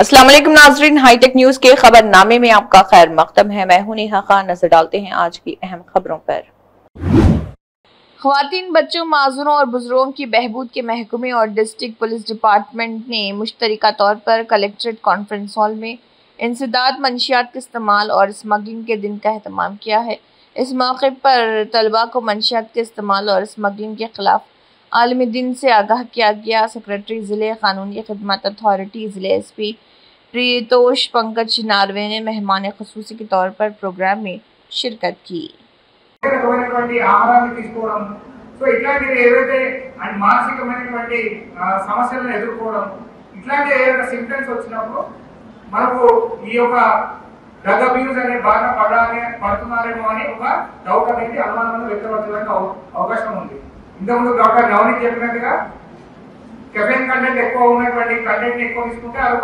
अस्सलाम वालेकुम नाजरीन, हाईटेक न्यूज के खबरनामे में आपका खैर मकदम है। मैं हूं नेहा खान। नजर डालते हैं आज की अहम खबरों पर। ख्वातीन, बच्चों, माजूरों और बुजुर्गों की बहबूद के महकमे और डिस्ट्रिक्ट पुलिस डिपार्टमेंट ने मुश्तरका तौर पर कलेक्ट्रेट कॉन्फ्रेंस हॉल में इंसदाद, मंशियात के इस्तेमाल और स्मगलिंग के दिन का एहतमाम किया है। इस मौके पर तलबा को मंशियात के इस्तेमाल और स्मगलिंग के खिलाफ आलमी दिन से आगाह किया गया। सेक्रेटरी ज़िले कानूनी खिदमत अथॉरिटी ज़िले SP प्रीतोष पंकज नार्वे ने मेहमान ख़ुसूसी के तौर पर प्रोग्राम में शिरकत की। ఆహారాన్ని తీసుకోవడం సో ఇట్లాంటివి ఏవైతే అండ్ మానసికమైనటువంటి సమస్యలను ఎదుర్కోవడం ఇట్లాంటి ఏదైనా సింప్టమ్స్ వచ్చినప్పుడు మనకు ఈ యొక్క డ్రగ్ అబ్యూజ్ అనే బాధ పడుతున్నారేమో అని ఒక డౌట్ అనేది అనుమానం వ్యక్తపరచడానికి అవకాశం ఉంది. ఇంతకుముందు డాక్టర్ నవనీత్ చెప్పినట్టుగా కెఫెన్ కంటెంట్ ఎక్కువ ఉన్నటువంటి కంటెంట్ ఎక్కువ తీసుకుంటే అది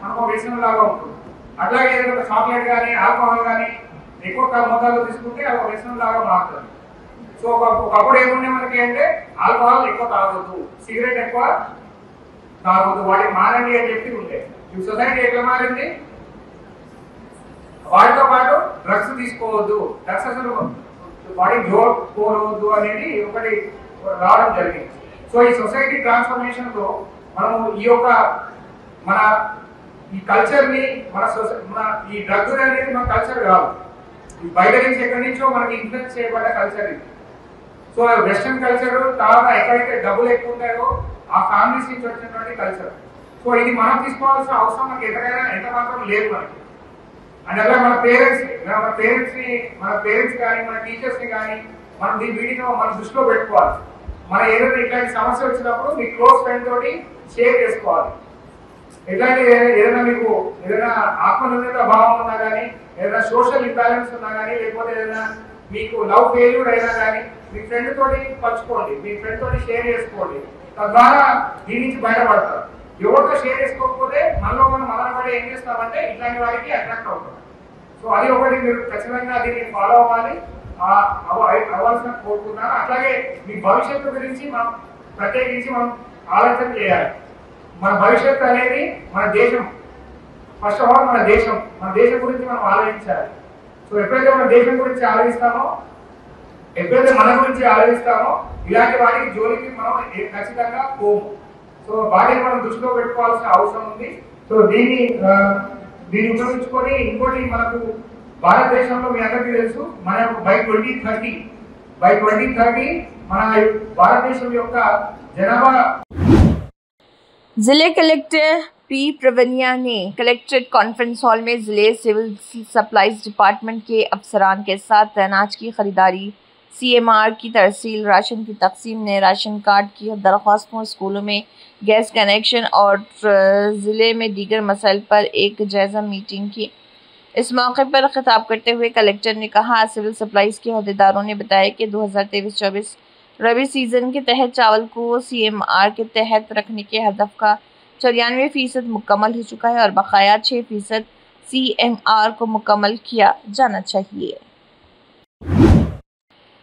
మనకు వ్యసనం లాగా ఉంటుంది. అట్లాగే ఏదైనా చాక్లెట్ కానీ ఆల్కహాల్ కానీ ఎక్కువ మోతాదులో తీసుకుంటే అది ఒక వ్యసనం లాగా మారుతుంది. సో ఒకప్పుడు ఏముండే మనకి అంటే ఆల్కహాల్ ఎక్కువ తాగొద్దు, సిగరెట్ ఎక్కువ తాగొద్దు, వాటిని మారండి అని చెప్పి ఉండే. ఈ సొసైటీ ఎట్లా మారింది? వాటితో పాటు డ్రగ్స్ తీసుకోవద్దు, డ్రగ్స్ అసలు వాటికి జోడుకోవద్దు అనేది ఒకటి రావడం జరిగింది. సో ఈ సొసైటీ ట్రాన్స్ఫర్మేషన్ లో మనము ఈ యొక్క మన ఈ కల్చర్ ని మన ఈ డ్రగ్ అనేది మన కల్చర్ కాదు, బయట నుంచి ఎక్కడి నుంచో మనకి ఇన్ఫ్లుయెన్స్ చేయబడ్డ కల్చర్ ఇది. సో వెస్టర్న్ కల్చర్ తర్వాత ఎక్కడైతే డబ్బులు ఎక్కువ ఉంటాయో ఆ ఫ్యామిలీస్ నుంచి వచ్చినటువంటి కల్చర్. సో ఇది మనం తీసుకోవాల్సిన అవసరం మనకి ఎంత మాత్రం లేదు మనకి. అండ్ అలాగే మన పేరెంట్స్ కానీ మన టీచర్స్ ని కానీ మనం వీటిని మన దృష్టిలో పెట్టుకోవాలి. మన ఏదైనా ఇట్లాంటి సమస్య వచ్చినప్పుడు మీ క్లోజ్ ఫ్రెండ్ తోటి షేర్ చేసుకోవాలి. ఎట్లాంటి ఏదైనా మీకు ఏదైనా ఆత్మనిర్భరత భావం ఉన్నా కానీ, ఏదైనా సోషల్ ఇంబ్యాలెన్స్ ఉన్నా కానీ, లేకపోతే ఏదైనా మీకు లవ్ ఫెయిల్యూర్ అయినా కానీ మీ ఫ్రెండ్ తోటి పంచుకోండి, మీ ఫ్రెండ్ తోటి షేర్ చేసుకోండి. తద్వారా దీని నుంచి బయటపడతారు. ఎవరితో షేర్ చేసుకోకపోతే మనలో మనం పడి ఏం చేస్తామంటే ఇట్లాంటి వారికి అట్రాక్ట్ అవుతాం. సో అది ఒకటి మీరు ఖచ్చితంగా దీన్ని ఫాలో అవ్వాలి, అవ్వాల్సిన కోరుకున్నాను. అట్లాగే మీ భవిష్యత్తు గురించి మనం ప్రత్యేకించి మనం ఆలోచన చేయాలి. మన భవిష్యత్తు అనేది మన దేశం. ఫస్ట్ ఆఫ్ ఆల్ మన దేశం గురించి మనం ఆలోచించాలి. సో ఎప్పుడైతే మన దేశం గురించి ఆలోచిస్తామో, ఎప్పుడైతే మన గురించి ఆలోచిస్తామో ఇలాంటి వాటికి జోలికి మనం ఖచ్చితంగా పోము. సో వాటిని మనం దృష్టిలో పెట్టుకోవాల్సిన అవసరం ఉంది. సో దీన్ని ఉపయోగించుకొని ఇంకోటి మనకు భారతదేశంలో మీ అందరికీ తెలుసు, మన బై 2030 మన భారతదేశం యొక్క జనాభా. जिले कलेक्टर P प्रवनिया ने कलेक्ट्रेट कॉन्फ्रेंस हॉल में जिले सिविल सप्लाईज डिपार्टमेंट के अफसरान के साथ अनाज की खरीदारी, CMR की तरसील, राशन की तकसीम, नए राशन कार्ड की दरख्वास्तों, स्कूलों में गैस कनेक्शन और ज़िले में दीगर मसाइल पर एक जायज़ा मीटिंग की। इस मौके पर खिताब करते हुए कलेक्टर ने कहा, सिविल सप्लाईज के अहदेदारों ने बताया कि 2023-24 रबी सीज़न के तहत चावल को CMR के तहत रखने के हदफ का 94% मुकम्मल हो चुका है और बकाया 6% CMR को मुकम्मल किया जाना चाहिए।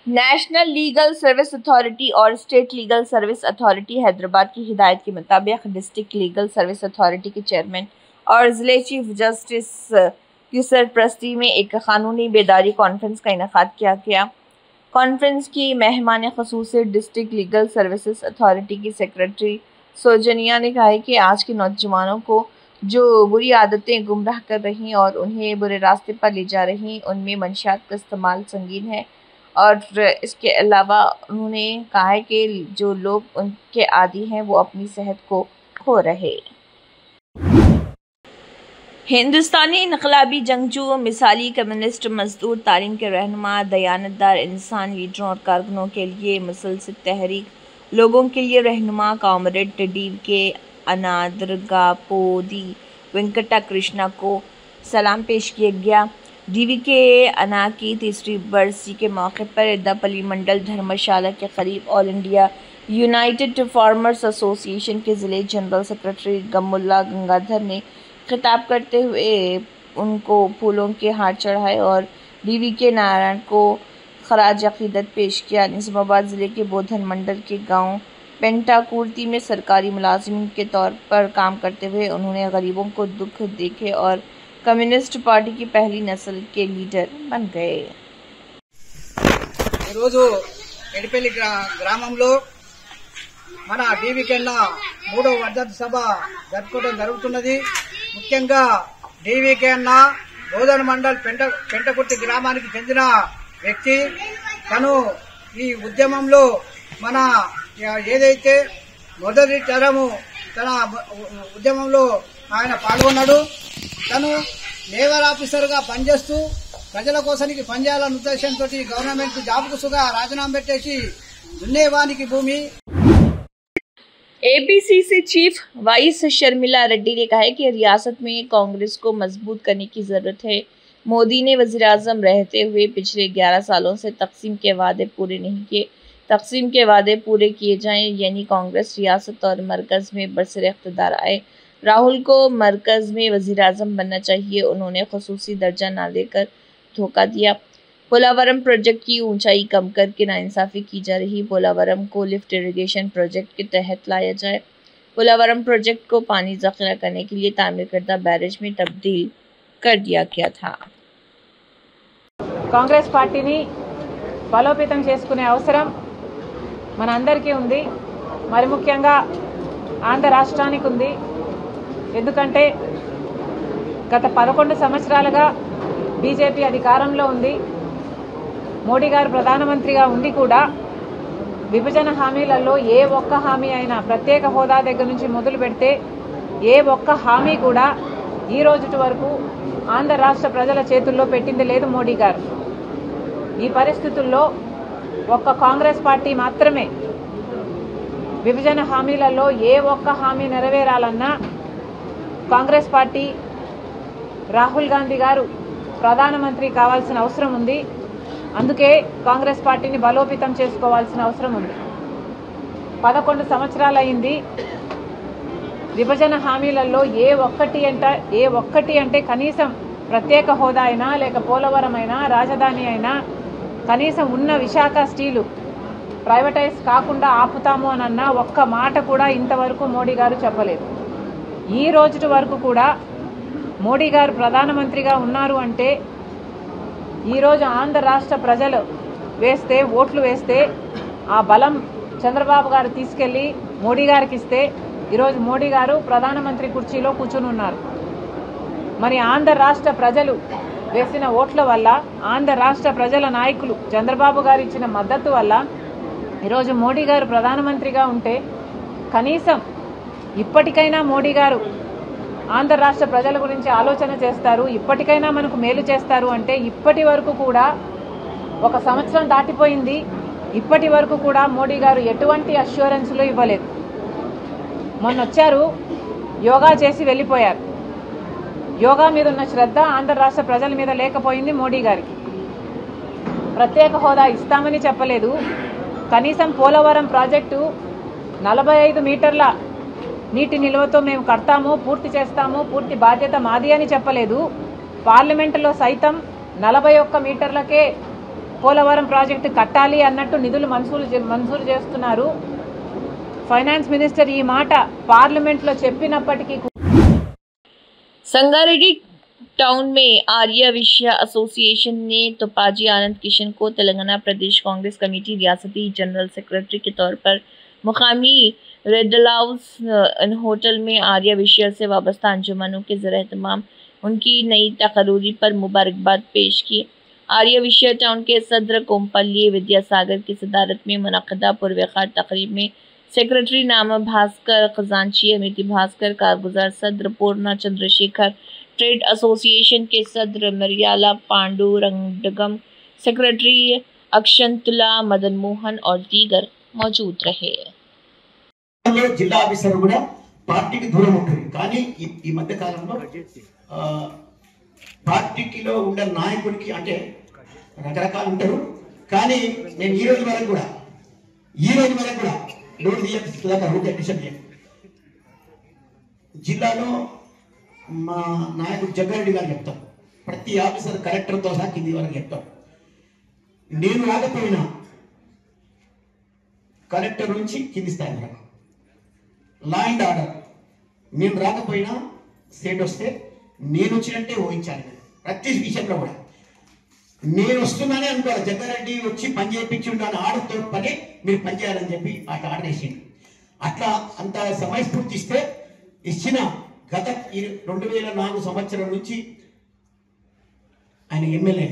नेशनल लीगल सर्विस अथॉरिटी और state legal service authority Hyderabad की हिदायत के मुताबिक डिस्ट्रिक्ट लीगल सर्विस अथॉरिटी के चेयरमैन और ज़िले चीफ जस्टिस की सरपरस्ती में एक कानूनी बेदारी कॉन्फ्रेंस का इनेकाद किया गया। कॉन्फ्रेंस की मेहमान ख़ुसूसी डिस्ट्रिक्ट लीगल सर्विसेज अथॉरिटी की सेक्रेटरी सौजनिया ने कहा है कि आज के नौजवानों को जो बुरी आदतें गुमराह कर रही और उन्हें बुरे रास्ते पर ले जा रही, उनमें मंशियात का इस्तेमाल संगीन है। और इसके अलावा उन्होंने कहा है कि जो लोग उनके आदी हैं वो अपनी सेहत को खो रहे। हिंदुस्तानी इनकलाबी जंगजू, मिसाली कम्युनिस्ट, मजदूर, तालीम के रहनुमा, दयानतदार इंसान, लीडरों और कारकुनों के लिए मुसलसल तहरीक, लोगों के लिए रहनुमा कॉमरेड DVK अनाद्रगापोदी वेंकटा कृष्णा को सलाम पेश किया गया। DVK अना की 3री बरसी के मौके पर एदापल्ली मंडल धर्मशाला के करीब all India United farmers association के ज़िले जनरल सेक्रेटरी गमुल्ला गंगाधर ने खिताब करते हुए उनको फूलों के हार चढ़ाए और DVK नारायण को खराज अकीदत पेश किया। निज़ामाबाद ज़िले के बोधन मंडल के गांव पेंटाकुर्ती में सरकारी मुलाजिम के तौर पर काम करते हुए उन्होंने गरीबों को दुख देखे और कम्युनिस्ट पार्टी की पहली नस्ल के लीडर बन गए। ఎడిపల్లి గ్రామంలో మన డీవీకెన్న 3వ వర్ధంతి సభ జరుపుకోవడం జరుగుతున్నది। ముఖ్యంగా డీవీకెన్న బోధన మండల్ పెంటకుర్తి గ్రామానికి చెందిన వ్యక్తి। తను ఈ ఉద్యమంలో మన ఏదైతే మొదటి తరము తన ఉద్యమంలో ఆయన పాల్గొన్నాడు। తను లేబర్ ఆఫీసర్గా పనిచేస్తూ ప్రజల కోసానికి పనిచేయాలన్న ఉద్దేశంతో గవర్నమెంట్ జాబ్ కుసుగా రాజీనామా పెట్టేసి దున్నేవానికి భూమి। APCC chief vice Sharmila Reddy ने कहा है कि रियासत में कांग्रेस को मजबूत करने की जरूरत है। मोदी ने वज़ीर-ए-आज़म रहते हुए पिछले 11 सालों से तकसीम के वादे पूरे नहीं किए। तकसीम के वादे पूरे किए जाएं, यानी कांग्रेस रियासत और मरकज में बरसरे इख्तिदार आए। राहुल को मरकज में वज़ीर-ए-आज़म बनना चाहिए। उन्होंने खुसूसी दर्जा न देकर धोखा दिया। पोलावरम प्रोजेक्ट की ऊंचाई कम करके नाइंसाफी की जा रही। पोलावरम को लिफ्ट इरिगेशन प्रोजेक्ट के तहत लाया जाए। पोलावरम प्रोजेक्ट को पानी ज़ख़ीरा करने के लिए तामीर करदा बैरेज में तब्दील कर दिया गया था। కాంగ్రెస్ పార్టీని బలోపేతం చేసుకునే అవసరం మనందరికీ ఉంది। మరి ముఖ్యంగా ఆంధ్ర రాష్ట్రానికి ఉంది। ఎందుకంటే గత 11 సంవత్సరాలుగా బీజేపీ అధికారంలో ఉంది। మోడీ గారు ప్రధానమంత్రిగా ఉండి కూడా విభజన హామీలలో ఏ ఒక్క హామీ అయినా ప్రత్యేక హోదా దగ్గర నుంచి మొదలు పెడితే ఏ ఒక్క హామీ కూడా ఈ రోజుటి వరకు ఆంధ్ర రాష్ట్ర ప్రజల చేతుల్లో పెట్టింది లేదు మోడీ గారు। ఈ పరిస్థితుల్లో ఒక్క కాంగ్రెస్ పార్టీ మాత్రమే విభజన హామీలలో ఏ ఒక్క హామీ నెరవేరాలన్నా కాంగ్రెస్ పార్టీ రాహుల్ గాంధీ గారు ప్రధానమంత్రి కావాల్సిన అవసరం ఉంది। అందుకే కాంగ్రెస్ పార్టీని బలోపేతం చేసుకోవాల్సిన అవసరం ఉంది। 11 సంవత్సరాలు అయింది। విభజన హామీలలో ఏ ఒక్కటి అంటే కనీసం ప్రత్యేక హోదా అయినా లేక పోలవరం అయినా రాజధాని అయినా కనీసం ఉన్న విశాఖ స్టీలు ప్రైవేటైజ్ కాకుండా ఆపుతాము అనన్న ఒక్క మాట కూడా ఇంతవరకు మోడీ గారు చెప్పలేదు। ఈ రోజు వరకు కూడా మోడీ గారు ప్రధానమంత్రిగా ఉన్నారు అంటే ఈరోజు ఆంధ్ర రాష్ట్ర ప్రజలు ఓట్లు వేస్తే ఆ బలం చంద్రబాబు గారు తీసుకెళ్లి మోడీ గారికి ఇస్తే ఈరోజు మోడీ గారు ప్రధానమంత్రి కుర్చీలో కూర్చుని ఉన్నారు। మరి ఆంధ్ర రాష్ట్ర ప్రజలు వేసిన ఓట్ల వల్ల ఆంధ్ర రాష్ట్ర ప్రజల నాయకులు చంద్రబాబు గారు ఇచ్చిన మద్దతు వల్ల ఈరోజు మోడీ గారు ప్రధానమంత్రిగా ఉంటే కనీసం ఇప్పటికైనా మోడీ గారు ఆంధ్ర రాష్ట్ర ప్రజల గురించి ఆలోచన చేస్తారు, ఇప్పటికైనా మనకు మేలు చేస్తారు అంటే ఇప్పటి వరకు కూడా 1 సంవత్సరం దాటిపోయింది। ఇప్పటి వరకు కూడా మోడీ గారు ఎటువంటి అష్యూరెన్స్లు ఇవ్వలేదు। మొన్న వచ్చారు, యోగా చేసి వెళ్ళిపోయారు। యోగా మీద ఉన్న శ్రద్ధ ఆంధ్ర రాష్ట్ర ప్రజల మీద లేకపోయింది మోడీ గారికి। ప్రత్యేక హోదా ఇస్తామని చెప్పలేదు। కనీసం పోలవరం ప్రాజెక్టు 45 మీటర్ల నీటి నిల్వతో మేము కడతాము, పూర్తి చేస్తాము, పూర్తి బాధ్యత మాది అని చెప్పలేదు। పార్లమెంటులో సైతం 41 మీటర్లకే పోలవరం ప్రాజెక్టు కట్టాలి అన్నట్టు నిధులు మంజూరు చేస్తున్నారు। ఫైనాన్స్ మినిస్టర్ ఈ మాట పార్లమెంట్లో చెప్పినప్పటికీ संगारेड्डी टाउन में आर्य विश्य एसोसिएशन ने तोपाजी आनंद किशन को तेलंगाना प्रदेश कांग्रेस कमेटी रियासती जनरल सेक्रेटरी के तौर पर मुकामी रेड हाउस होटल में आर्य विश्य से वाबस्ता अंजुमनों के ज़रिए उनकी नई तकरीरी पर मुबारकबाद पेश की। आर्य विश्य टाउन के सदर कोमपल्ली विद्यासागर की सदारत में मुनक़दा पुरवकार तकरीब में सेक्रेटरी नाम भास्कर खजांची, अमिति भास्कर, कारगुजार सदर पूर्णा चंद्रशेखर, ट्रेड एसोसिएशन के सदर मरियाला पांडु रंगडगम, सेक्रेटरी अक्षंतुला मदन मोहन और दीगर मौजूद रहे। జిల్లా ఆఫీసర్ కూడా పార్టీకి దూరం ఉంటుంది। కానీ ఈ మధ్య కాలంలో పార్టీలో ఉండే నాయకుడికి అంటే రకరకాలు ఉంటారు। కానీ నేను ఈ రోజు వరకు కూడా జిల్లాలో మా నాయకుడు జగ్గారెడ్డి గారు చెప్తారు, ప్రతి ఆఫీసర్ కలెక్టర్తో సహా కింది వరకు చెప్తారు। నేను రాకపోయినా కలెక్టర్ నుంచి కింది స్థాయి వరకు లా అండ్ ఆర్డర్. నేను రాకపోయినా స్టేట్ వస్తే నేను వచ్చినట్టే ఊహించాను. ప్రతి విషయంలో కూడా నేను వస్తున్నానే అనుకోవాలి. జగ్గారెడ్డి వచ్చి పని చేయించి ఉండాలని ఆర్డర్తో పని మీరు పని చేయాలని చెప్పి అట్లా ఆర్డర్ వేసింది. అట్లా అంత సమయస్ఫూర్తి ఇచ్చిన గత 2004 సంవత్సరం నుంచి ఆయన ఎమ్మెల్యే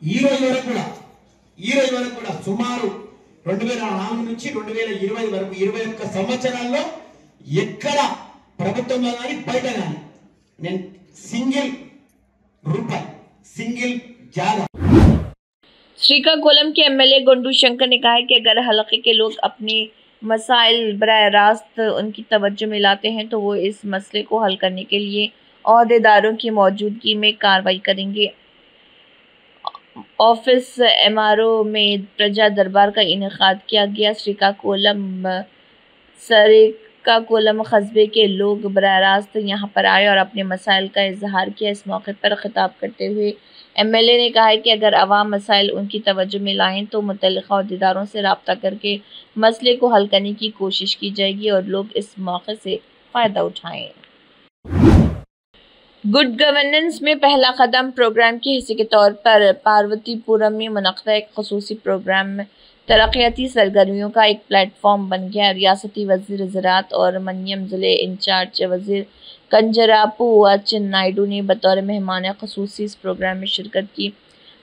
ఈ రోజు వరకు కూడా సుమారు 2004 నుంచి 2020 వరకు 21 సంవత్సరాల్లో ఎక్కడ ప్రభుత్వంలో కానీ బయట కానీ నేను సింగిల్ రూపాయి సింగిల్ जागा। श्रीकाकुलम के एमएलए गोंडू शंकर ने कहा है कि अगर हलके के लोग अपने मसाइल बराह रास्त उनकी तवज्जो में लाते हैं तो वो इस मसले को हल करने के लिए अहदेदारों की मौजूदगी में कार्रवाई करेंगे। ऑफिस एमआरओ में प्रजा दरबार का इनेकाद किया गया। श्रीकाकुलम कस्बे के लोग बराह रास्त यहाँ पर आए और अपने मसाइल का इजहार किया। इस मौके पर खिताब करते हुए एमएलए ने कहा है कि अगर अवाम मसाइल उनकी तवज्जो में लाएं तो मुतल्लिक़ा अहदेदारों से रब्ता करके मसले को हल करने की कोशिश की जाएगी और लोग इस मौके से फ़ायदा उठाएं। गुड गवर्नेंस में पहला कदम प्रोग्राम के हिस्से के तौर पर पार्वतीपुरम में मुनक़्क़दा एक ख़ुसूसी प्रोग्राम तरक्याती सरगर्मियों का एक प्लेटफॉर्म बन गया। रियासती वज़ीर ज़राअत और मनियम ज़िले इंचार्ज वज़ीर कंजरापू नायडू ने बतौर मेहमान ख़ुसूसी इस प्रोग्राम में शिरकत की।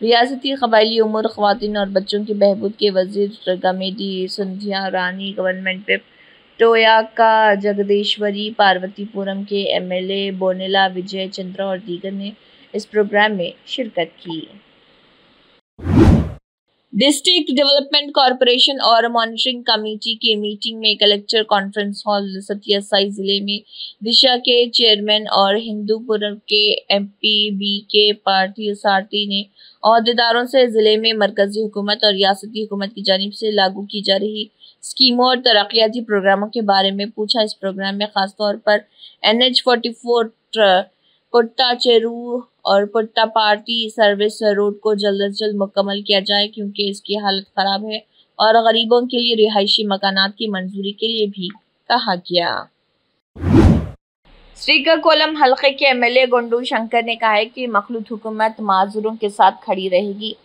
रियासती क़बायली उमूर, ख़वातीन और बच्चों की बहबूद के वज़ीर गमेडी सुंधिया रानी, गवर्नमेंट विप टोयाका जगदेश्वरी, पार्वतीपुरम के एमएलए बोनेला विजय चंद्रा और दीगर ने इस प्रोग्राम में शिरकत की। डिस्ट्रिक्ट डेवलपमेंट कॉरपोरेशन और मॉनिटरिंग कमेटी की मीटिंग में कलेक्टर कॉन्फ्रेंस हॉल सत्यासाई जिले में दिशा के चेयरमैन और हिंदूपुर के एमपीबी के पार्टी अथॉरिटी ने अहदेदारों से जिले में मरकजी हुकूमत और रियासती हुकूमत की जानिब से लागू की जा रही स्कीमों और तरक्याती प्रोग्रामों के बारे में पूछा। इस प्रोग्राम में खासतौर पर NH-44 पुट्टा चेरू और पुट्टा पार्टी सर्विस रोड को जल्द से जल्द मुकम्मल किया जाए क्योंकि इसकी हालत ख़राब है, और गरीबों के लिए रिहायशी मकानात की मंजूरी के लिए भी कहा गया। श्रीकाकुलम हलके के एमएलए गोंडू शंकर ने कहा है कि मखलूत हुकूमत माजूरों के साथ खड़ी रहेगी।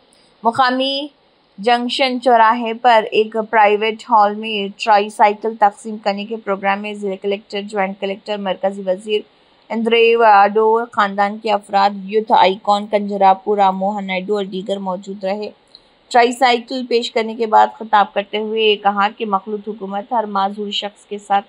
मुकामी जंक्शन चौराहे पर एक प्राइवेट हॉल में ट्राईसाइकिल तकसीम करने के प्रोग्राम में जिला कलेक्टर, ज्वाइंट कलेक्टर, मरकजी वजीर इंद्रेवाडो, खानदान के अफराद, यूथ आइकॉन कंजरापू राम मोहन नायडू और दीगर मौजूद रहे। ट्राईसाइकिल पेश करने के बाद खिताब करते हुए कहा कि मखलूत हुकूमत हर माजूर शख्स के साथ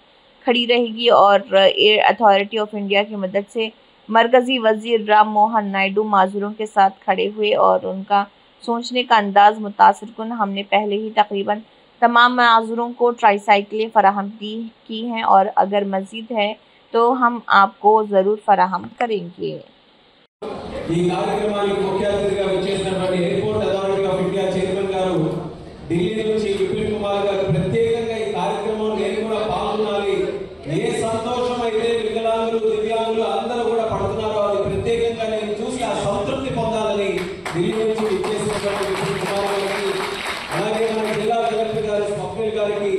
खड़ी रहेगी और एयर अथॉरिटी ऑफ इंडिया की मदद से मरकजी वजीर राम मोहन नायडू माजूरों के साथ खड़े हुए और उनका सोचने का अंदाज मुतासिर कुन। हमने पहले ही तकरीबन तमाम माजूरों को ट्राईसाइकिलें फराहम की हैं और अगर मजीद है तो हम आपको ज़रूर फराहम करेंगे। ఈ కార్యక్రమానికి ముఖ్య అతిథిగా విచ్చేసినటువంటి airport authority of India chairman గారు ఢిల్లీ నుంచి విపిన్ కుమార్ గారు ప్రత్యేకంగా ఈ కార్యక్రమంలో నేను కూడా పాల్గొనాలి, ఏ సంతోషం అయితే వికలాంగులు దివ్యాంగులు అందరూ కూడా పడుతున్నారో అది ప్రత్యేకంగా నేను చూసి ఆ సంతృప్తి పొందాలని ఢిల్లీ నుంచి విచ్చేసినటువంటి విపిన్ కుమార్ గారికి, అలాగే మన జిల్లా కలెక్టర్ గారు స్వప్నిల్ గారికి,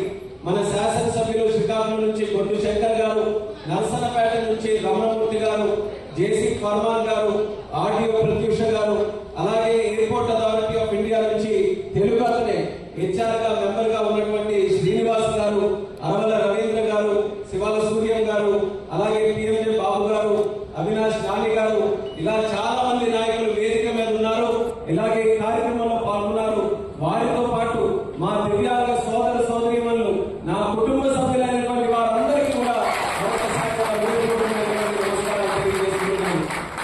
మన శాసనసభ్యులు శ్రీకాకుళం నుంచి గొడ్డు శంకర్ గారు, నర్సనపేట నుంచి రమణమూర్తి గారు, జేసీ ఫర్మాన్ గారు, ఆర్టీఓ ప్రత్యూష గారు, అలాగే ఎయిర్పోర్ట్ అథారిటీ ఆఫ్ ఇండియా నుంచి తెలుగు అతనే హెచ్ఆర్ గా మెంబర్ గా ఉన్నటువంటి శ్రీనివాస్ గారు, అరవల రవీంద్ర గారు, శివాల సూర్యం గారు, అలాగే పిఎంజే బాబు గారు, అవినాష్ రాణి గారు, ఇలా చాలా మంది నాయకులు వేదిక మీద ఉన్నారు. ఇలాగే ఈ కార్యక్రమంలో పాల్గొన్నారు. వారితో పాటు మా దివ్యాంగ సోదర సోదరీమణులు, నా కుటుంబ సభ్యులైనటువంటి వారందరికీ కూడా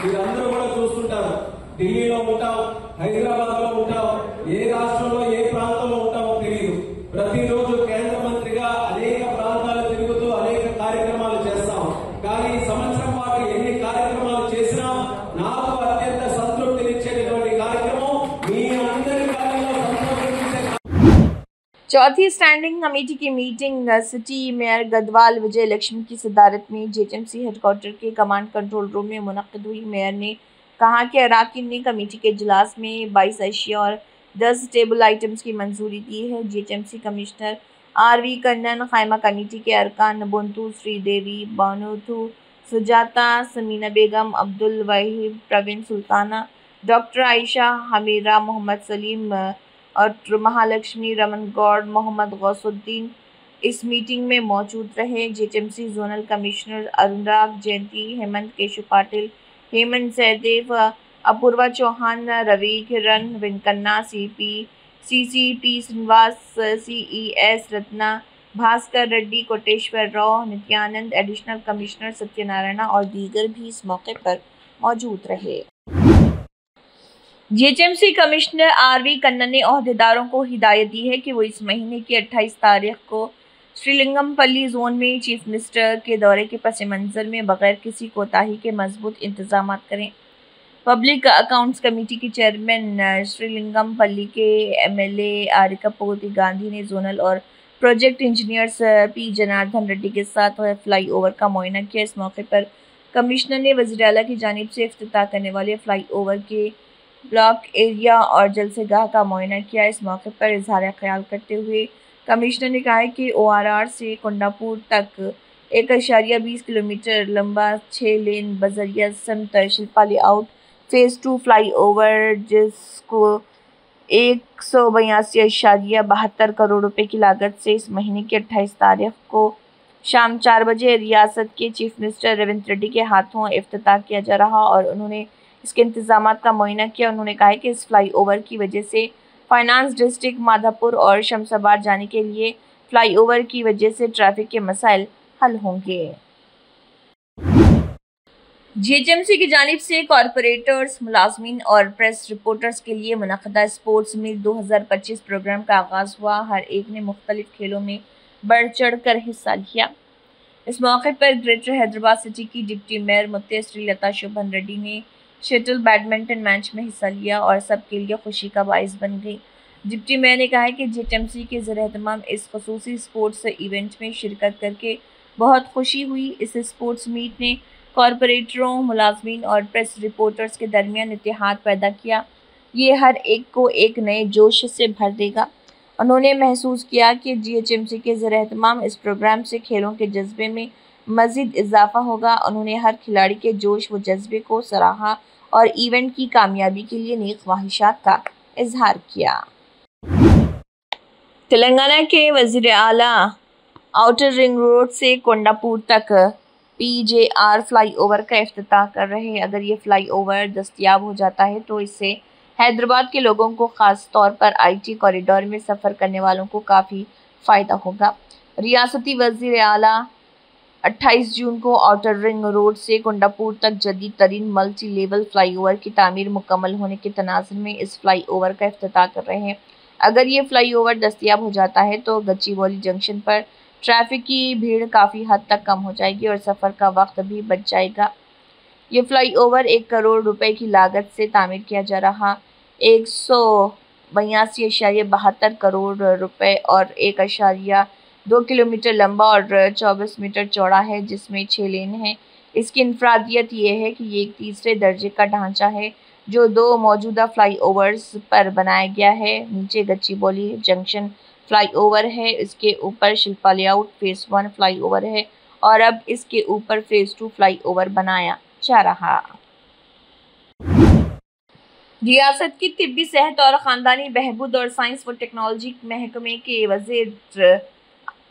మీరందరూ కూడా చూస్తుంటారు. ఢిల్లీలో ఉంటాం, హైదరాబాద్ లో ఉంటాం, ఏ రాష్ట్రంలో ఏ ప్రాంతంలో ఉంటామో తెలియదు. ప్రతిరోజు కేంద్ర మంత్రిగా అనేక ప్రాంతాలు తిరుగుతూ అనేక కార్యక్రమాలు చేస్తాం. కానీ ఈ సంవత్సరం పాటు ఎన్ని కార్యక్రమాలు చేసినా నాకు అత్యంత సంతృప్తినిచ్చేటటువంటి కార్యక్రమం మీ అందరి కార్యంలో సంతోషించే। चौथी स्टैंडिंग कमेटी की मीटिंग सिटी मेयर गदवाल विजय लक्ष्मी की सदारत में जेएचएमसी हेडक्वार्टर के कमांड कंट्रोल रूम में मुनक्किद हुई। मेयर ने कहा कि अराकीन ने कमेटी के इजलास में 22 अशिया और 10 टेबल आइटम्स की मंजूरी दी है। जीएचएमसी कमिश्नर आरवी कन्नन, खाइमा कमेटी के अरकान नबुंतु श्रीदेवी, बानुथु सुजाता, समीना बेगम, अब्दुल वहीब, प्रवीण सुल्ताना, डॉक्टर आयशा, हमीरा, मोहम्मद सलीम और महालक्ष्मी, रमन गौड़, मोहम्मद गौसुद्दीन इस मीटिंग में मौजूद रहे। GHMC zonal commissioner Anurag Jayanti, Hemant Keshu Patil, Hemant Sahadev, Apoorva Chauhan, Ravi Kiran, Venkanna, CCT Srinivas, CES Ratna, Bhaskar Reddy, Koteswara Rao, Nityanand, additional commissioner Satyanarayana और दीगर भी इस मौके पर मौजूद रहे। जीएचएमसी कमिश्नर आरवी कन्नन ने ओहदेदारों को हिदायत दी है कि वो इस महीने की 28 तारीख को श्रीलिंगमपल्ली जोन में चीफ मिनिस्टर के दौरे के पस मंजर में बगैर किसी कोताही के मजबूत इंतजाम करें। पब्लिक अकाउंट्स कमेटी के चेयरमैन श्रीलिंगमपल्ली के एमएलए आरिकापोती गांधी ने जोनल और project engineers P Janardan Reddy के साथ फ्लाईओवर का मुआयना किया। इस मौके पर कमिश्नर ने वज़ीर आला की जानिब से इफ्तिताह करने वाले फ्लाईओवर के ब्लॉक एरिया और जलसेगाह का मुआयना किया। इस मौके पर इजहार ख्याल करते हुए कमिश्नर ने कहा है कि ORR से कोंडापुर तक 1.20 किलोमीटर लंबा 6 लेन बजरिया समत शिल्पा लेआउट फेज़ 2 फ्लाईओवर जिसको 182.72 करोड़ रुपए की लागत से इस महीने की 28 तारीख को शाम 4 बजे रियासत के चीफ मिनिस्टर रेवंत रेड्डी के हाथों इफ्तिताह किया जा रहा और उन्होंने इसके इंतजामात का मुआयना किया। उन्होंने कहा कि इस फ्लाईओवर की वजह से फाइनेंस डिस्ट्रिक्ट माधापुर और शमशाबाद जाने के लिए फ्लाईओवर की वजह से ट्रैफिक के मसाइल हल होंगे। जीएचएमसी की जानिब से कॉरपोरेटर्स, मुलाजमीन और प्रेस रिपोर्टर्स के लिए मुनक़दा स्पोर्ट्स मीट 2025 प्रोग्राम का आगाज़ हुआ। हर एक ने मुख्तलिफ खेलों में बढ़ चढ़ कर हिस्सा लिया। इस मौके पर ग्रेटर हैदराबाद सिटी की डिप्टी मेयर मुत्ते श्रीलता शोभन रेड्डी ने शटल बैडमिंटन मैच में हिस्सा लिया और सबके लिए खुशी का बाइस बन गई। डिप्टी मेयर ने कहा है कि जीएचएमसी के ज़ेर-ए-एहतमाम इस ख़ुसूसी स्पोर्ट्स इवेंट में शिरकत करके बहुत खुशी हुई। इस स्पोर्ट्स मीट ने कॉरपोरेटरों, मुलाजमीन और प्रेस रिपोर्टर्स के दरमियान इत्तेहाद पैदा किया। ये हर एक को एक नए जोश से भर देगा। उन्होंने महसूस किया कि जीएचएमसी के ज़ेर-ए-एहतमाम इस प्रोग्राम से खेलों के जज्बे में मज़ीद इजाफा होगा। उन्होंने हर खिलाड़ी के जोश व जज्बे को सराहा और इवेंट की कामयाबी के लिए नेक ख्वाहिशात का इजहार किया। तेलंगाना के वज़ीर आला आउटर रिंग रोड से कोंडापुर तक PJR फ्लाईओवर का इफ्तिताह कर रहे हैं। अगर ये फ्लाईओवर दस्तयाब हो जाता है तो इससे हैदराबाद के लोगों को ख़ास तौर पर IT कॉरिडोर में सफ़र करने वालों को काफ़ी फ़ायदा होगा। रियासती वज़ीर आला 28 जून को आउटर रिंग रोड से कोंडापुर तक जदीद तरीन मल्टी लेवल फ्लाईओवर की तामीर मुकम्मल होने के तनाज़ुर में इस फ्लाईओवर का इफ्तिताह कर रहे हैं। अगर ये फ्लाईओवर दस्तयाब हो जाता है तो गच्चीबौली जंक्शन पर ट्रैफिक की भीड़ काफ़ी हद तक कम हो जाएगी और सफ़र का वक्त भी बच जाएगा। ये फ्लाईओवर 1 करोड़ रुपए की लागत से तामीर किया जा रहा 182.72 करोड़ रुपए और 1.2 किलोमीटर लंबा और 24 मीटर चौड़ा है, जिसमें 6 लेन हैं। इसकी इनफरादियत ये है कि ये एक तीसरे दर्जे का ढांचा है जो 2 मौजूदा फ्लाईओवर्स पर बनाया गया है। नीचे गच्चीबौली जंक्शन फ्लाईओवर है, इसके ऊपर शिल्पा लेआउट फेज़ 1 फ्लाईओवर है और अब इसके ऊपर फेज़ 2 फ्लाईओवर बनाया जा रहा। रियासत की तिब्बी सेहत और ख़ानदानी बहबूद और साइंस व टेक्नोलॉजी महकमे के वज़ीर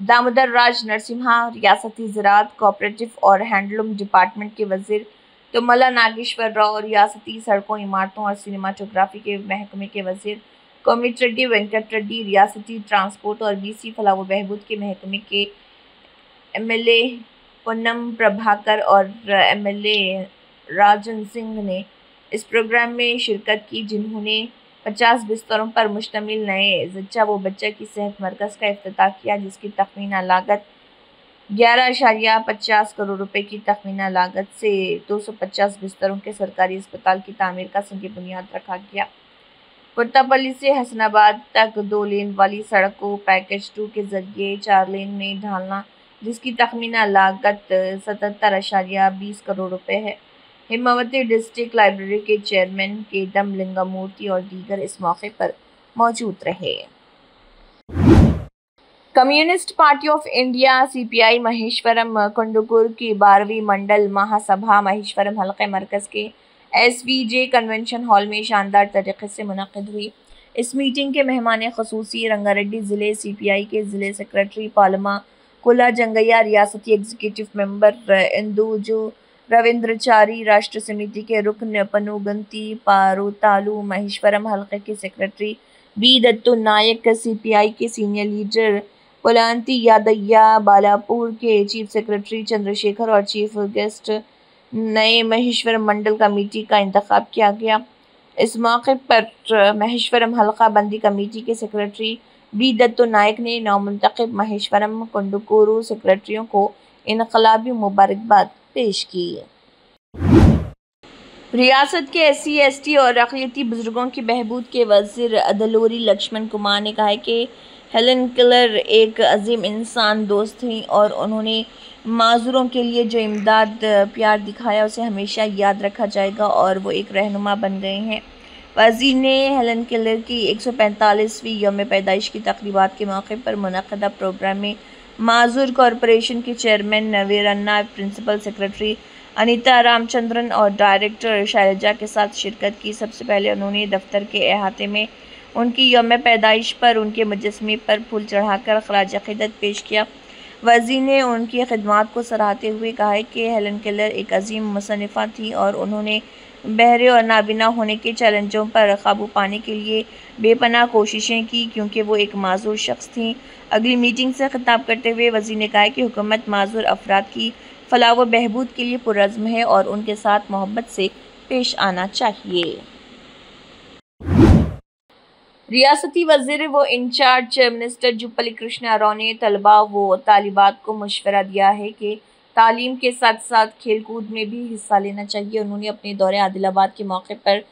दामोदर राज नरसिम्हा, रियासती ज़राअत, कोऑपरेटिव और हैंडलूम डिपार्टमेंट के वज़ीर तुम्मला नागेश्वर राव, रियासती सड़कों, इमारतों और सिनेमाटोग्राफी के महकमे के वज़ीर कोमिट रेड्डी वेंकट रेड्डी, रियासती ट्रांसपोर्ट और BC फलाह व बहबूद के महकमे के MLA पूनम प्रभाकर और MLA राजन सिंह ने इस प्रोग्राम में शिरकत की, जिन्होंने 50 बिस्तरों पर मुश्तमिल नए ज़च्चा व बच्चा की सेहत मरकज़ का इफ्तिताह किया, जिसकी तखमीना लागत 11.50 करोड़ रुपए की तखमीना लागत से 250 बिस्तरों के सरकारी अस्पताल की तामीर का संग बुनियाद रखा गया। पुट्टापल्ली से हसनाबाद तक 2 लेन वाली सड़क को पैकेज 2 के जरिए 4 लेन में ढालना, जिसकी तखमीना लागत 77.20 करोड़ रुपए है। हिमावती डिस्ट्रिक्ट लाइब्रेरी के चेयरमैन केडम लिंगामूर्ति और दीगर इस मौके पर मौजूद रहे। Communist party of India CPI Maheshwaram Kundukur की 12वीं मंडल महासभा महेश्वरम हल्के मरकज़ के SVJ कन्वेंशन हॉल में शानदार तरीके से मुनक़िद हुई। इस मीटिंग के मेहमान ख़ुसूसी रंगारेड्डी ज़िले CPI के ज़िले सेक्रेटरी पालमा कुला जंगैया, रियासती एग्जीक्यूटिव मेंबर इंदुजू रविंद्रचारी, राष्ट्र समिति के रुकन पनुगंती पारुतालू, महेश्वरम हल्के के सेक्रेटरी B दत्तू नायक, CPI के सीनियर लीडर पुलांती यादయ్య, बालापुर के चीफ सेक्रेटरी चंद्रशेखर और चीफ गेस्ट नए महेश्वरम मंडल कमेटी का इंतखाब किया गया। इस मौके पर महेश्वरम हल्का बंदी कमेटी के सेक्रेटरी B दत्तू नायक ने नवमुंतखब महेश्वरम कुंडुकुरु सेक्रेटरियों को इनकलाबी मुबारकबाद पेश की। रियासत के SC ST और अक़लियती बुजुर्गों की बहबूद के वज़ीर अदलूरी लक्ष्मण कुमार ने कहा है कि हेलन केलर एक अजीम इंसान दोस्त थी और उन्होंने माज़ूरों के लिए जो इमदाद प्यार दिखाया उसे हमेशा याद रखा जाएगा और वो एक रहनुमा बन गए हैं। वज़ीर ने हेलन केलर की 145वीं यौम पैदाइश की तक़रीबात के मौके पर मुनक़दा प्रोग्राम में माज़ूर कॉरपोरेशन के चेयरमैन नवीर अन्ना, प्रिंसिपल सेक्रेटरी अनीता रामचंद्रन और डायरेक्टर शैलजा के साथ शिरकत की। सबसे पहले उन्होंने दफ्तर के अहाते में उनकी यौम पैदाइश पर उनके मुजस्समे पर फूल चढ़ाकर ख़राज अक़ीदत पेश किया। वज़ीर ने उनकी खिदमात को सराहते हुए कहा है कि हेलन केलर एक अजीम मुसन्निफ़ा थी और उन्होंने बहरे और नाबिना होने के चैलेंजों पर काबू पाने के लिए बेपनाह कोशिशें की, क्योंकि वो एक माज़ूर शख्स थी। अगली मीटिंग से खिताब करते हुए वज़ीर ने कहा कि हुकूमत माज़ूर अफराद की फलाह व बहबूद के लिए पुरज़्म है और उनके साथ मोहब्बत से पेश आना चाहिए। रियासती वज़ीर व इंचार्ज मिनिस्टर जुप्पली कृष्णा राव ने तलबा व तालिबात को मशवरा दिया है कि तालीम के साथ साथ खेलकूद में भी हिस्सा लेना चाहिए। उन्होंने अपने दौरे आदिलाबाद के मौके पर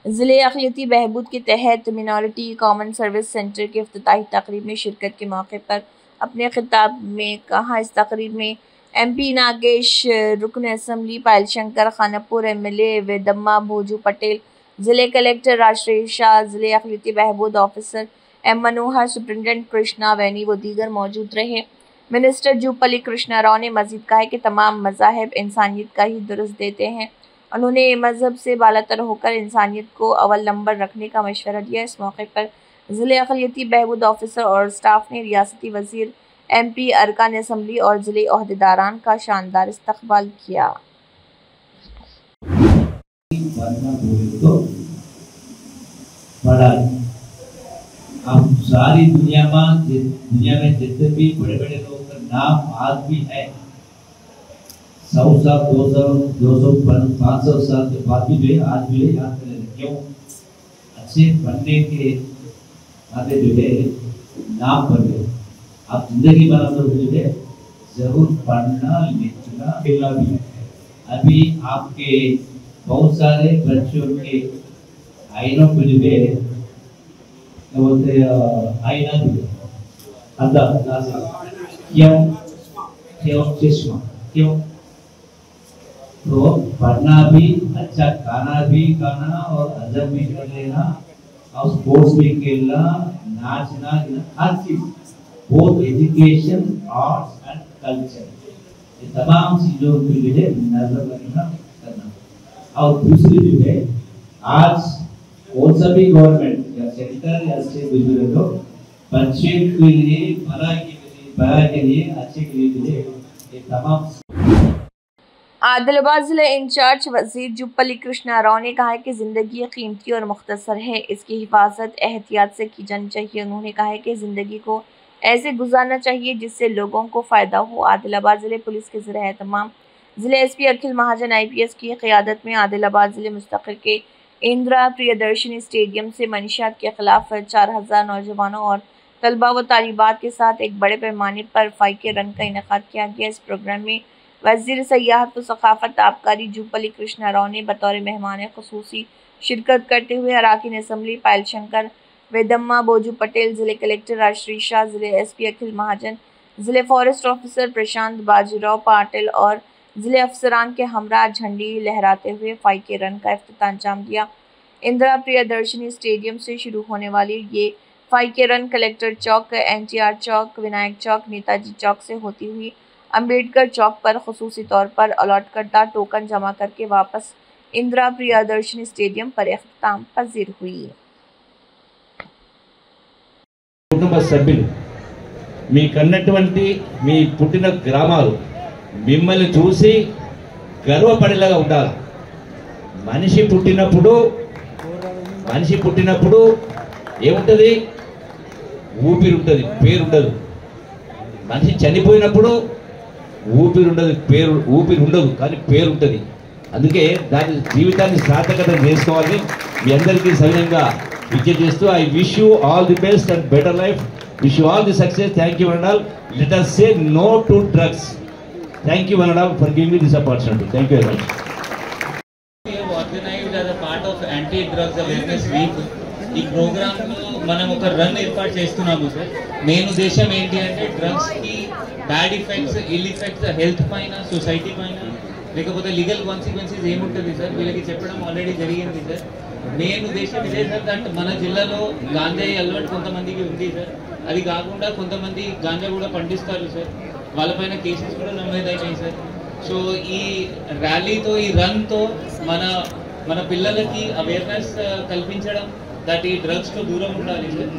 ज़िले अक़लियती बहबूद के तहत मिनॉरिटी कॉमन सर्विस सेंटर के इफ्तिताही तकरीब में शिरकत के मौके पर अपने खिताब में कहा। इस तकरीब में MP नागेश, रुकन असम्बली पायलशंकर खानापुर, MLA वेदम्मा भोजू पटेल, ज़िले कलेक्टर राजश्री शाह, ज़िले अक़लियती बहबूद ऑफिसर M मनोहर, सुप्रिटेंडेंट कृष्णा वैनी व दीगर मौजूद रहे। मिनिस्टर जुप्पली कृष्णा राव ने मज़ीद कहा है कि तमाम मज़ाहिब इंसानियत का ही दुरुस्त देते हैं। उन्होंने मज़हब से बालातर होकर इंसानियत को अव्वल नंबर रखने का मशवरा दिया। इस मौके पर ज़िले अक़लियती बहबूद ऑफिसर और स्टाफ ने रियासती वज़ीर, MP, अरकान असम्बली और ज़िले ओहदेदारान का शानदार इस्तक़बाल किया। अब सारी दुनिया में जितने भी बड़े बड़े लोगों का नाम आज भी है, 100 साल 200 500 साल के बाद भी आज भी याद करें। क्यों? अच्छे बनने के नाते जो है नाम पर गए। आप जिंदगी भर जो है जरूर पढ़ना लिखना खेलना भी है। अभी आपके बहुत सारे बच्चों के आईनों को जो है बोलते आईना भी क्यों क्यों चश्मा क्यों? तो पढ़ना भी, अच्छा खाना भी खाना और अदब भी कर लेना और स्पोर्ट्स भी खेलना, नाचना, हर चीज, both education, arts and culture, ये तमाम चीजों के लिए नजर रखना करना। और दूसरी जो है आज कौन सा भी गवर्नमेंट या सेंटर या स्टेट बुजुर्ग लोग बच्चे के लिए भलाई के लिए अच्छे के लिए ये तमाम। आदिलाबाद ज़िले इंचार्ज वज़ीर जुप्पली कृष्णा राव ने कहा है कि ज़िंदगी कीमती और मुख्तसर है, इसकी हिफाजत एहतियात से की जानी चाहिए। उन्होंने कहा है कि ज़िंदगी को ऐसे गुजारना चाहिए जिससे लोगों को फ़ायदा हो। आदिलाबाद ज़िले पुलिस के ज़रिए तमाम ज़िले SP अखिल महाजन IPS की क़यादत में आदिलाबाद ज़िले मुस्तक़िल के इंदिरा प्रियदर्शनी स्टेडियम से मंशियात के ख़िलाफ़ 4000 नौजवानों और तलबा व तालिबात के साथ एक बड़े पैमाने पर फाइके रन का इनेकाद किया गया। इस प्रोग्राम में वज़ीर सयाहत व सक़ाफ़त आबकारी जुप्पली कृष्णा राव ने बतौर मेहमान ख़ुसूसी शिरकत करते हुए अरकान असम्बली पायलशंकर वेदम्मा भोजू पटेल, ज़िले कलेक्टर राजश्री शाह, ज़िले SP अखिल महाजन, ज़िले फॉरेस्ट ऑफिसर प्रशांत बाजीराव पाटिल और ज़िले अफसरान के हमरा झंडी लहराते हुए फाइके रन का इफ्तिताह अंजाम दिया। इंदिरा प्रियदर्शनी स्टेडियम से शुरू होने वाली ये 5K रन कलेक्टर चौक, NTR चौक, विनायक चौक, नेताजी चौक से होती हुई अंबेडकर चौक पर खुसूसी तौर पर अलॉट करदा टोकन जमा करके वापस इंदिरा प्रियदर्शनी स्टेडियम पर इख्तिताम पजीर हुई। కుటుంబ సభ్యులు మీకన్నటువంటి మీ పుట్టిన గ్రామాలు మిమ్మల్ని చూసి గర్వపడేలాగా ఉండాలి. మనిషి పుట్టినప్పుడు ఏముంటుంది? ఊపిరి ఉంటుంది, పేరు ఉండదు. మనిషి చనిపోయినప్పుడు ఊపిరి ఉండదు, ఊపిరి ఉండదు, కానీ పేరు ఉంటుంది. అందుకే దాని జీవితాన్ని సార్థకత చేసుకోవాలని మీ అందరికీ సవినంగా విజ్ఞప్తి చేస్తూ I wish you all the best and better life. Wish you all the success. Thank you and all. Let us say no to drugs. Thank you and all for giving me this opportunity. Thank you very much. We have organized as a part of anti-drugs awareness week. ఈ programme లో మనం ఒక run ఏర్పాటు చేస్తున్నాము sir. Main ఉద్దేశం ఏంటి అంటే drugs కి bad effects, ill effects health పైన, సొసైటీ పైన, లేకపోతే లీగల్ కాన్సిక్వెన్సెస్ ఏముంటుంది సార్ వీళ్ళకి చెప్పడం ఆల్రెడీ జరిగింది సార్. మెయిన్ ఉద్దేశం ఇదే సార్. దట్ మన జిల్లాలో గాంజా అలవాటు కొంతమందికి ఉంది సార్. అది కాకుండా కొంతమంది గాంజా కూడా పండిస్తారు సార్. వాళ్ళపైన కేసెస్ కూడా నమోదైనాయి సార్. సో ఈ ర్యాలీతో, ఈ రన్తో మన పిల్లలకి అవేర్నెస్ కల్పించడం దట్ ఈ డ్రగ్స్ తో దూరం ఉండాలి సార్.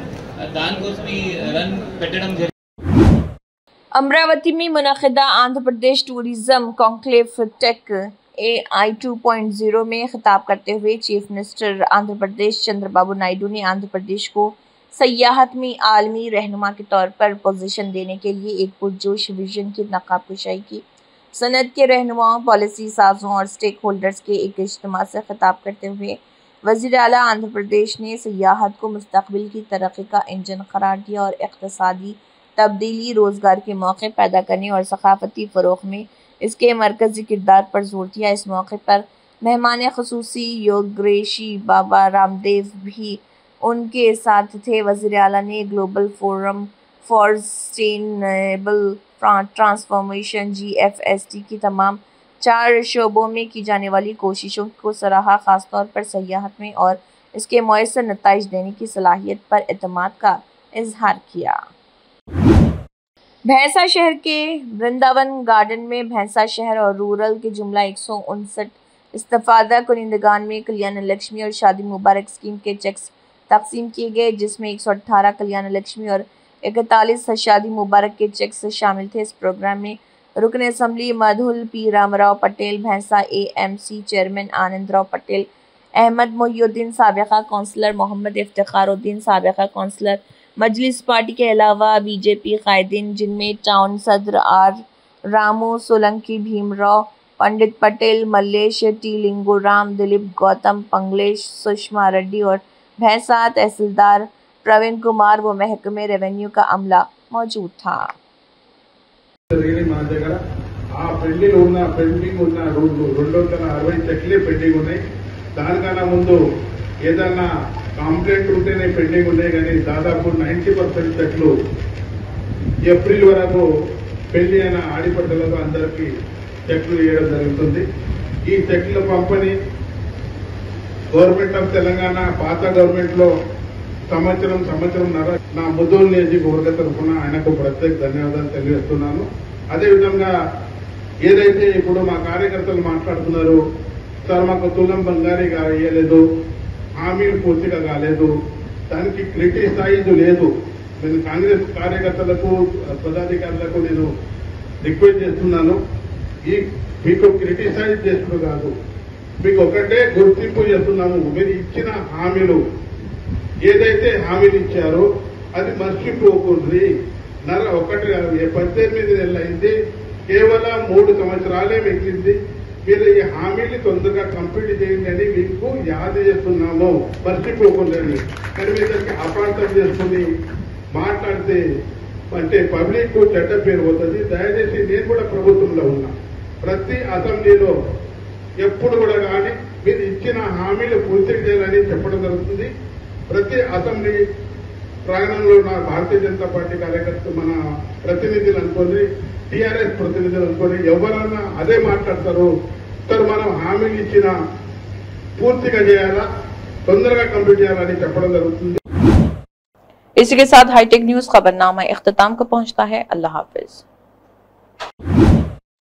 దానికోసం ఈ రన్ పెట్టడం జరిగింది. अमरावती में मुनक़िदा Andhra Pradesh tourism conclave take AI 2.0 में खिताब करते हुए चीफ मिनिस्टर आंध्र प्रदेश चंद्रबाबू नायडू ने आंध्र प्रदेश को सयाहत में आलमी रहनुमा के तौर पर पोजीशन देने के लिए एक पुरजोश विजन की नकाबकुशाई की। सनत के रहनुमाओं, पॉलिसी साजों और स्टेक होल्डर्स के एक इज्तिमा से खिताब करते हुए वज़ीर आला आंध्र प्रदेश ने सयाहत को मुस्तक़बिल की तरक्की का इंजन करार दिया और इक़्तिसादी तब्दीली, रोज़गार के मौके पैदा करने और सकाफ़ती फ़रोग़ में इसके मरकज़ी किरदार पर जोर दिया। इस मौके पर मेहमान ख़ुसूसी योगेशी बाबा रामदेव भी उनके साथ थे। वज़ीर आला ने global forum for sustainable transformation GFST की तमाम 4 शोबों में की जाने वाली कोशिशों को सराहा। ख़ासतौर पर सयाहत में और इसके मौसर नताइज देने की सलाहियत पर एतमाद का इजहार किया। भैंसा शहर के वृंदावन गार्डन में भैंसा शहर और रूरल के जुमला 159 इस्तिफादा कुनिंदगान में कल्याण लक्ष्मी और शादी मुबारक स्कीम के चेक्स तकसीम किए गए, जिसमें 118 कल्याण लक्ष्मी और 41 शादी मुबारक के चेक्स शामिल थे। इस प्रोग्राम में रुकन assembly Mudhol P Ramrao Patel, Bhainsa AMC chairman Anandrao Patel, Ahmed Mohiuddin साबिका कौंसलर, मोहम्मद इफ्तिखारुद्दीन साबिका कौंसलर, मजलिस पार्टी के अलावा BJP कायदीन जिनमें टाउन सदर R रामू, सोलंकी भीमराव, पंडित पटेल, मल्लेश T लिंगोराम, दिलीप गौतम, पंगलेश, सुषमा रेड्डी और भैंसा तहसीलदार प्रवीण कुमार व महकमे रेवेन्यू का अमला मौजूद था। కాంప్లైంట్ ఉంటేనే పెండింగ్ ఉన్నాయి, కానీ దాదాపు 90% చెట్లు ఏప్రిల్ వరకు పెళ్లి అయిన ఆడిపడ్డలకు అందరికీ చెట్లు ఇవ్వడం జరుగుతుంది. ఈ చెట్ల పంపిణీ గవర్నమెంట్ ఆఫ్ తెలంగాణ పాత గవర్నమెంట్ లో సంవత్సరంన్నర నా ముద్దూరు నియోజకవర్గ తరఫున ఆయనకు ప్రత్యేక ధన్యవాదాలు తెలియజేస్తున్నాను. అదేవిధంగా ఏదైతే ఇప్పుడు మా కార్యకర్తలు మాట్లాడుతున్నారు, సార్ మాకు తులం బంగారీగా ఇవ్వలేదు, హామీలు పూర్తిగా కాలేదు, దానికి క్రిటిసైజ్ లేదు. నేను కాంగ్రెస్ కార్యకర్తలకు, పదాధికారులకు నేను రిక్వెస్ట్ చేస్తున్నాను, మీకు క్రిటిసైజ్ చేస్తుడు కాదు, మీకు ఒకటే గుర్తింపు చేస్తున్నాము. మీరు ఇచ్చిన హామీలు ఏదైతే హామీలు ఇచ్చారో అది మర్చిపోకుండ్రి. 18 నెలలు అయింది, కేవలం 3 సంవత్సరాలే మిగిలింది. మీరు ఈ హామీని తొందరగా కంప్లీట్ చేయండి అని మీకు యాద చేస్తున్నాము, మర్చిపోకుండాని. కానీ మీరు దానికి అపార్థం చేసుకుని మాట్లాడితే అంటే పబ్లిక్ చెడ్డ పేరు పోతుంది. దయచేసి నేను కూడా ప్రభుత్వంలో ఉన్నా, ప్రతి అసెంబ్లీలో ఎప్పుడు కూడా కానీ మీరు ఇచ్చిన హామీలు పూర్తి చేయాలని చెప్పడం జరుగుతుంది. ప్రతి అసెంబ్లీ ప్రాంగణంలో నా భారతీయ జనతా పార్టీ కార్యకర్తలు, మన ప్రతినిధులు అనుకోండి, టీఆర్ఎస్ ప్రతినిధులు అనుకోండి, ఎవరన్నా అదే మాట్లాడతారు. సార్ మనం హామీలు ఇచ్చిన పూర్తిగా చేయాలా, తొందరగా కంప్లీట్ చేయాలని చెప్పడం జరుగుతుంది। इसी के साथ हाईटेक न्यूज खबरनामा इख्तिताम को पहुंचता है। अल्लाह हाफिज।